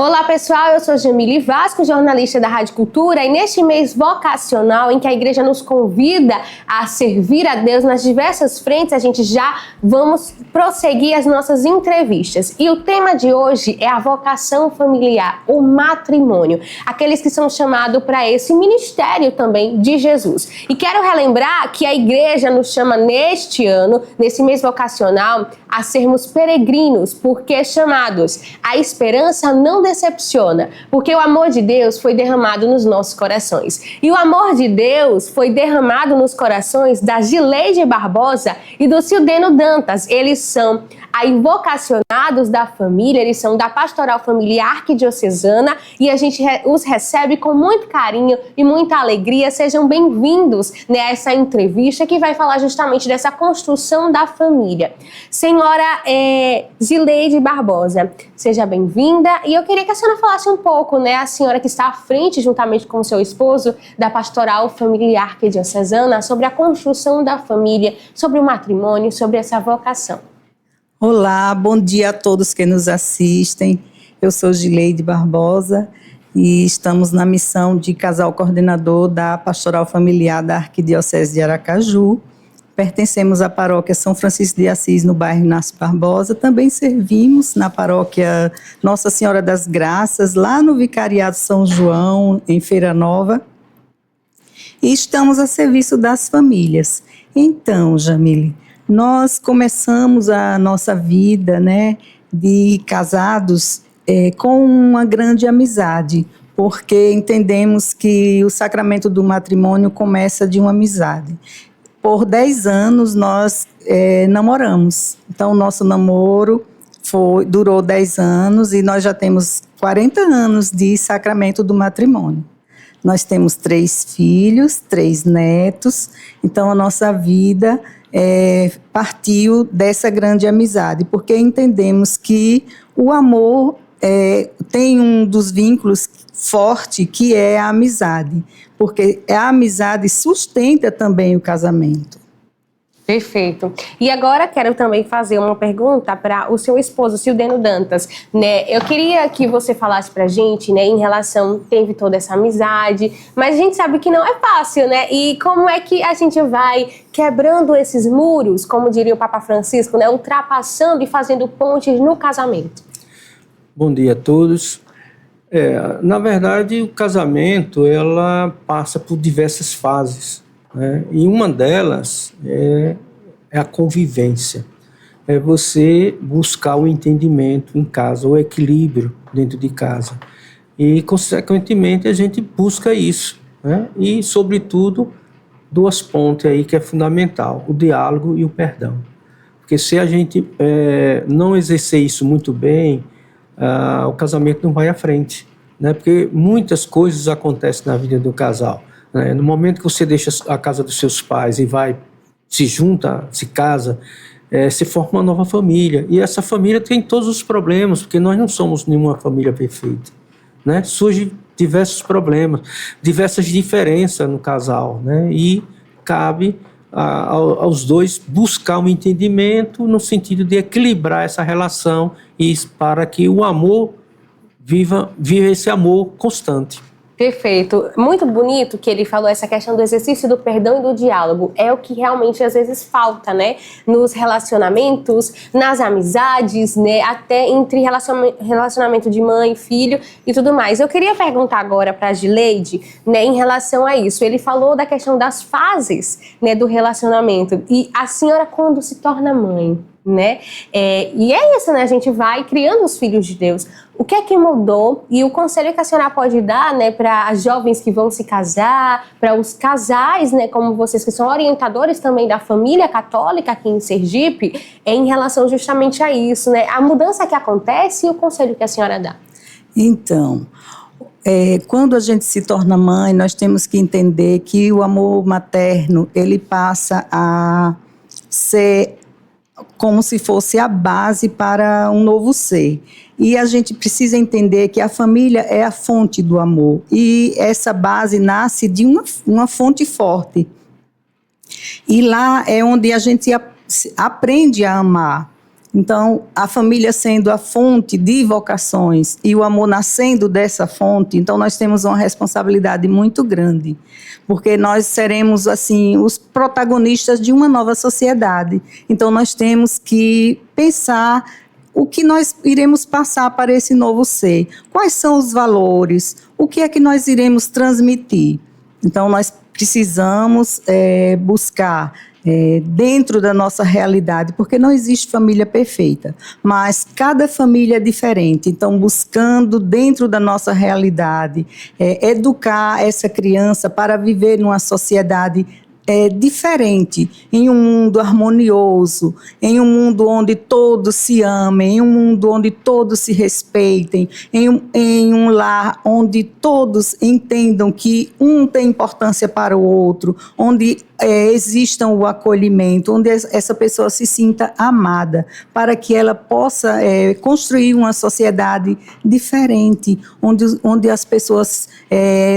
Olá pessoal, eu sou Jamile Vasco, jornalista da Rádio Cultura, e neste mês vocacional em que a igreja nos convida a servir a Deus nas diversas frentes, a gente já vamos prosseguir as nossas entrevistas. E o tema de hoje é a vocação familiar, o matrimônio, aqueles que são chamados para esse ministério também de Jesus. E quero relembrar que a igreja nos chama neste ano, nesse mês vocacional, a sermos peregrinos, porque chamados, a esperança não decepciona, porque o amor de Deus foi derramado nos nossos corações. E o amor de Deus foi derramado nos corações da Gileide Barbosa e do Cildeno Dantas. Eles são aí vocacionados da família, eles são da Pastoral Familiar Arquidiocesana e a gente os recebe com muito carinho e muita alegria. Sejam bem-vindos a essa entrevista que vai falar justamente dessa construção da família. Senhora Gileide Barbosa, seja bem-vinda, e eu queria que a senhora falasse um pouco, a senhora que está à frente, juntamente com o seu esposo, da Pastoral Familiar Arquidiocesana, sobre a construção da família, sobre o matrimônio, sobre essa vocação. Olá, bom dia a todos que nos assistem. Eu sou Gileide Barbosa e estamos na missão de casal coordenador da Pastoral Familiar da Arquidiocese de Aracaju. Pertencemos à paróquia São Francisco de Assis, no bairro Inácio Barbosa. Também servimos na paróquia Nossa Senhora das Graças, lá no Vicariado São João, em Feira Nova. E estamos a serviço das famílias. Então, Jamile, nós começamos a nossa vida, de casados com uma grande amizade, porque entendemos que o sacramento do matrimônio começa de uma amizade. Por 10 anos nós namoramos, então o nosso namoro durou 10 anos e nós já temos 40 anos de sacramento do matrimônio. Nós temos 3 filhos, 3 netos, então a nossa vida partiu dessa grande amizade, porque entendemos que o amor tem um dos vínculos forte, que é a amizade, porque a amizade sustenta também o casamento. Perfeito. E agora quero também fazer uma pergunta para o seu esposo, Cildeno Dantas. Eu queria que você falasse para a gente, em relação, teve toda essa amizade, mas a gente sabe que não é fácil, E como é que a gente vai quebrando esses muros, como diria o Papa Francisco, ultrapassando e fazendo pontes no casamento? Bom dia a todos. Na verdade, o casamento, ela passa por diversas fases. E uma delas é a convivência, é você buscar o entendimento em casa, o equilíbrio dentro de casa, e consequentemente a gente busca isso, e sobretudo 2 pontes aí que é fundamental, o diálogo e o perdão, porque se a gente não exercer isso muito bem, o casamento não vai à frente, porque muitas coisas acontecem na vida do casal. No momento que você deixa a casa dos seus pais e se junta, se casa, se forma uma nova família. E essa família tem todos os problemas, porque nós não somos nenhuma família perfeita. Surgem diversos problemas, diversas diferenças no casal. E cabe aos dois buscar um entendimento no sentido de equilibrar essa relação e para que o amor viva esse amor constante. Perfeito. Muito bonito que ele falou essa questão do exercício do perdão e do diálogo. É o que realmente às vezes falta, nos relacionamentos, nas amizades, até entre relacionamento de mãe, filho e tudo mais. Eu queria perguntar agora para a Gileide, em relação a isso. Ele falou da questão das fases, do relacionamento. E a senhora, quando se torna mãe, e é isso, a gente vai criando os filhos de Deus. O que é que mudou? E o conselho que a senhora pode dar, para as jovens que vão se casar, para os casais, como vocês que são orientadores também da família católica aqui em Sergipe, em relação justamente a isso, a mudança que acontece e o conselho que a senhora dá. Então, quando a gente se torna mãe, nós temos que entender que o amor materno, ele passa a ser como se fosse a base para um novo ser. E a gente precisa entender que a família é a fonte do amor. E essa base nasce de uma fonte forte. E lá é onde a gente aprende a amar. Então, a família sendo a fonte de vocações e o amor nascendo dessa fonte, então nós temos uma responsabilidade muito grande, porque nós seremos, assim, os protagonistas de uma nova sociedade. Então, nós temos que pensar o que nós iremos passar para esse novo ser, quais são os valores, o que é que nós iremos transmitir. Então, nós precisamos buscar dentro da nossa realidade, porque não existe família perfeita, mas cada família é diferente. Então, buscando dentro da nossa realidade, educar essa criança para viver numa sociedade diferente, em um mundo harmonioso, em um mundo onde todos se amem, em um mundo onde todos se respeitem, em um lar onde todos entendam que um tem importância para o outro, onde exista o acolhimento, onde essa pessoa se sinta amada, para que ela possa construir uma sociedade diferente, onde as pessoas,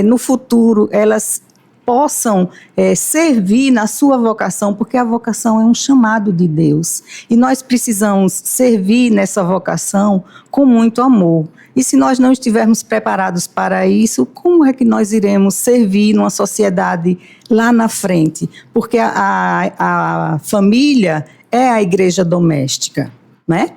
no futuro, elas possam servir na sua vocação, porque a vocação é um chamado de Deus. E nós precisamos servir nessa vocação com muito amor. E se nós não estivermos preparados para isso, como é que nós iremos servir numa sociedade lá na frente? Porque a família é a igreja doméstica, né?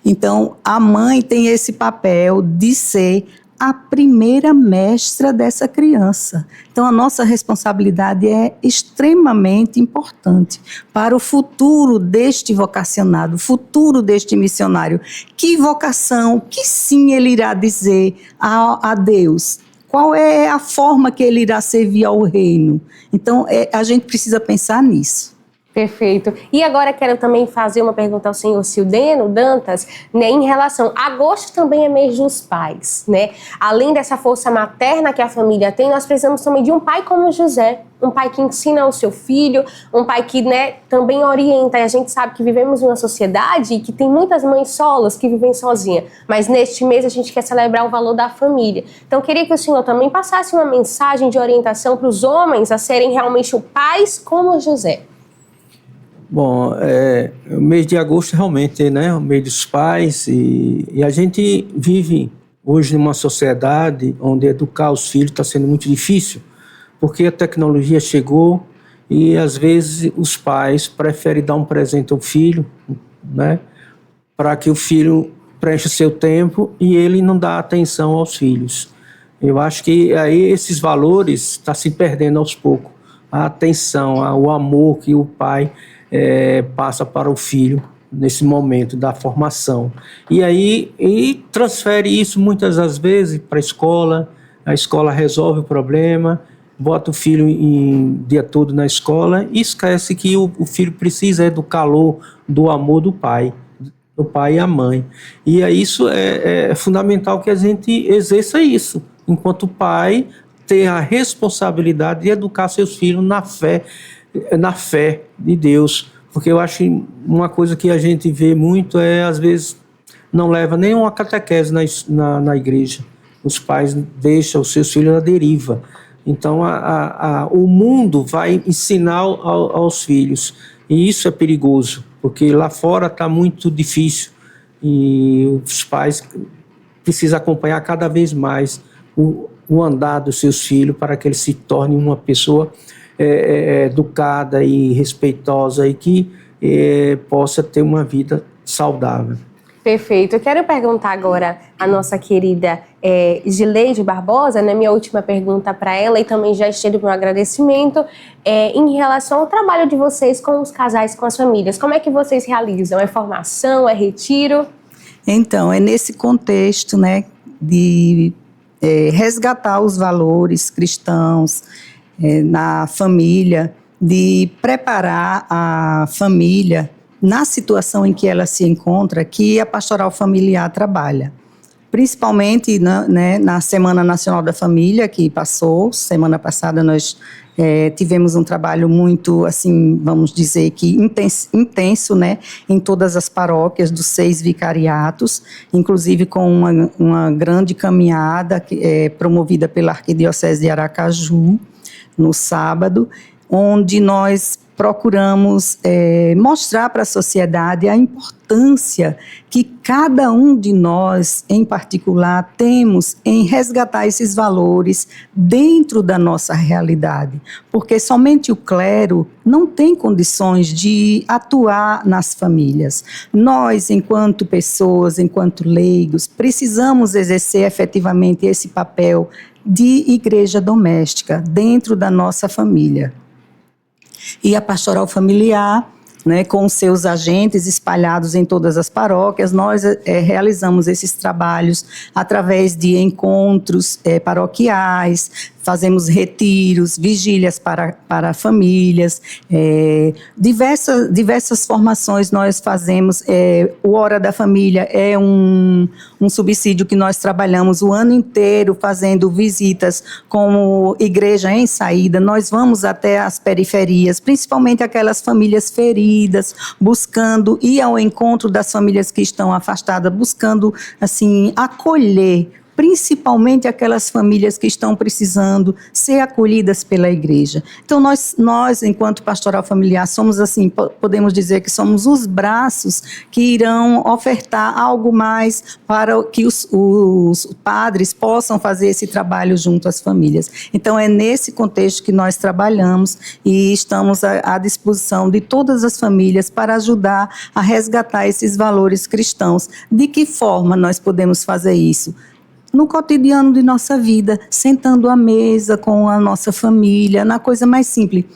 Então, a mãe tem esse papel de ser a primeira mestra dessa criança. Então, a nossa responsabilidade é extremamente importante para o futuro deste vocacionado, o futuro deste missionário. Que vocação, que sim ele irá dizer a Deus? Qual é a forma que ele irá servir ao reino? Então, a gente precisa pensar nisso. Perfeito. E agora quero também fazer uma pergunta ao senhor Sildeno Dantas, né, em relação, agosto também é mês dos pais, né? Além dessa força materna que a família tem, nós precisamos também de um pai como José, um pai que ensina ao seu filho, um pai que, né, também orienta. E a gente sabe que vivemos em uma sociedade que tem muitas mães solas que vivem sozinhas, mas neste mês a gente quer celebrar o valor da família. Então, queria que o senhor também passasse uma mensagem de orientação para os homens a serem realmente pais como José. Bom, o mês de agosto realmente, né, o mês dos pais, e a gente vive hoje numa sociedade onde educar os filhos está sendo muito difícil, porque a tecnologia chegou e às vezes os pais preferem dar um presente ao filho, né, para que o filho preste seu tempo e ele não dá atenção aos filhos. Eu acho que aí esses valores estão se perdendo aos poucos, a atenção, o amor que o pai passa para o filho nesse momento da formação. E aí transfere isso muitas das vezes para a escola resolve o problema, bota o filho em dia todo na escola e esquece que o filho precisa do calor, do amor do pai e a mãe. E isso é fundamental que a gente exerça isso, enquanto pai, ter a responsabilidade de educar seus filhos na fé de Deus, porque eu acho uma coisa que a gente vê muito às vezes, não leva nenhuma catequese na igreja. Os pais deixam os seus filhos à deriva. Então, o mundo vai ensinar aos filhos, e isso é perigoso, porque lá fora está muito difícil, e os pais precisam acompanhar cada vez mais o andar dos seus filhos para que eles se tornem uma pessoa educada e respeitosa e que possa ter uma vida saudável. Perfeito. Eu quero perguntar agora à nossa querida Gileide Barbosa, né, minha última pergunta para ela, e também já estendo meu agradecimento, em relação ao trabalho de vocês com os casais, com as famílias. Como é que vocês realizam? É formação, é retiro? Então, é nesse contexto, né, de resgatar os valores cristãos na família, de preparar a família na situação em que ela se encontra, que a Pastoral Familiar trabalha. Principalmente na Semana Nacional da Família, que passou, semana passada nós tivemos um trabalho muito, assim, vamos dizer que intenso, né, em todas as paróquias dos 6 vicariatos, inclusive com uma grande caminhada promovida pela Arquidiocese de Aracaju, no sábado, onde nós procuramos mostrar para a sociedade a importância que cada um de nós, em particular, temos em resgatar esses valores dentro da nossa realidade, porque somente o clero não tem condições de atuar nas famílias. Nós, enquanto pessoas, enquanto leigos, precisamos exercer efetivamente esse papel de igreja doméstica dentro da nossa família. E a pastoral familiar, né, com seus agentes espalhados em todas as paróquias, nós realizamos esses trabalhos através de encontros paroquiais, fazemos retiros, vigílias para famílias, diversas formações nós fazemos. O Hora da Família é um subsídio que nós trabalhamos o ano inteiro fazendo visitas como igreja em saída. Nós vamos até as periferias, principalmente aquelas famílias feridas, buscando ir ao encontro das famílias que estão afastadas, buscando assim acolher, principalmente aquelas famílias que estão precisando ser acolhidas pela igreja. Então, nós enquanto pastoral familiar, somos assim, podemos dizer que somos os braços que irão ofertar algo mais para que os padres possam fazer esse trabalho junto às famílias. Então, é nesse contexto que nós trabalhamos e estamos à disposição de todas as famílias para ajudar a resgatar esses valores cristãos. De que forma nós podemos fazer isso? No cotidiano de nossa vida, sentando à mesa com a nossa família, na coisa mais simples,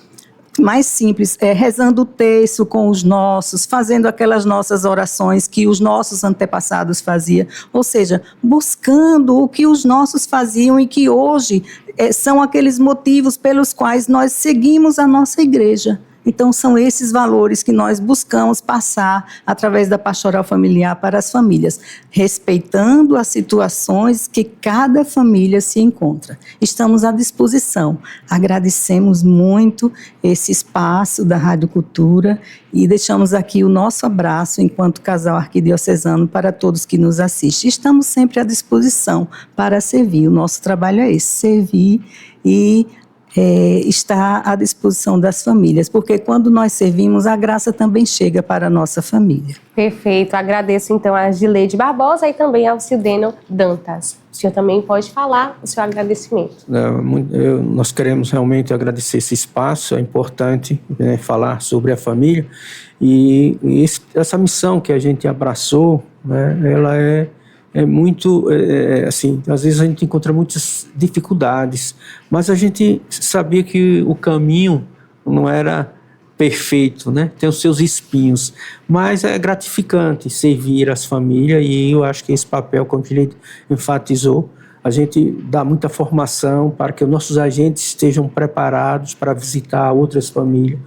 rezando o terço com os nossos, fazendo aquelas nossas orações que os nossos antepassados faziam, ou seja, buscando o que os nossos faziam e que hoje são aqueles motivos pelos quais nós seguimos a nossa igreja. Então, são esses valores que nós buscamos passar através da pastoral familiar para as famílias, respeitando as situações que cada família se encontra. Estamos à disposição. Agradecemos muito esse espaço da Rádio Cultura e deixamos aqui o nosso abraço enquanto casal arquidiocesano para todos que nos assistem. Estamos sempre à disposição para servir. O nosso trabalho é esse, servir e está à disposição das famílias, porque quando nós servimos, a graça também chega para a nossa família. Perfeito, agradeço então a Gileide Barbosa e também ao Cidênio Dantas. O senhor também pode falar o seu agradecimento. Nós queremos realmente agradecer esse espaço, é importante falar sobre a família e essa missão que a gente abraçou, ela é muito, assim, às vezes a gente encontra muitas dificuldades, mas a gente sabia que o caminho não era perfeito, né? Tem os seus espinhos, mas é gratificante servir as famílias e eu acho que esse papel, como ele enfatizou, a gente dá muita formação para que os nossos agentes estejam preparados para visitar outras famílias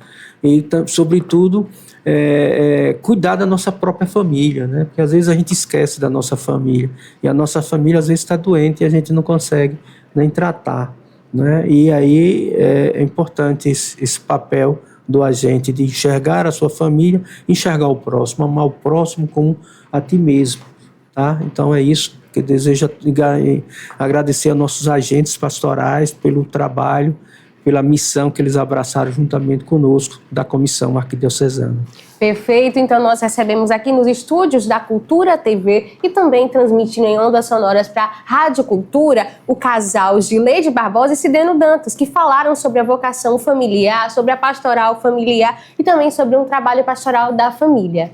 e, sobretudo, cuidar da nossa própria família, né? Porque às vezes a gente esquece da nossa família e a nossa família às vezes está doente e a gente não consegue nem tratar, né? E aí é importante esse papel do agente de enxergar a sua família, enxergar o próximo, amar o próximo como a ti mesmo, tá? Então é isso que eu desejo agradecer a nossos agentes pastorais pelo trabalho, pela missão que eles abraçaram juntamente conosco da Comissão Arquidiocesana. Perfeito, então nós recebemos aqui nos estúdios da Cultura TV e também transmitindo em ondas sonoras para a Rádio Cultura o casal Gileide Barbosa e Cidênio Dantas, que falaram sobre a vocação familiar, sobre a pastoral familiar e também sobre um trabalho pastoral da família.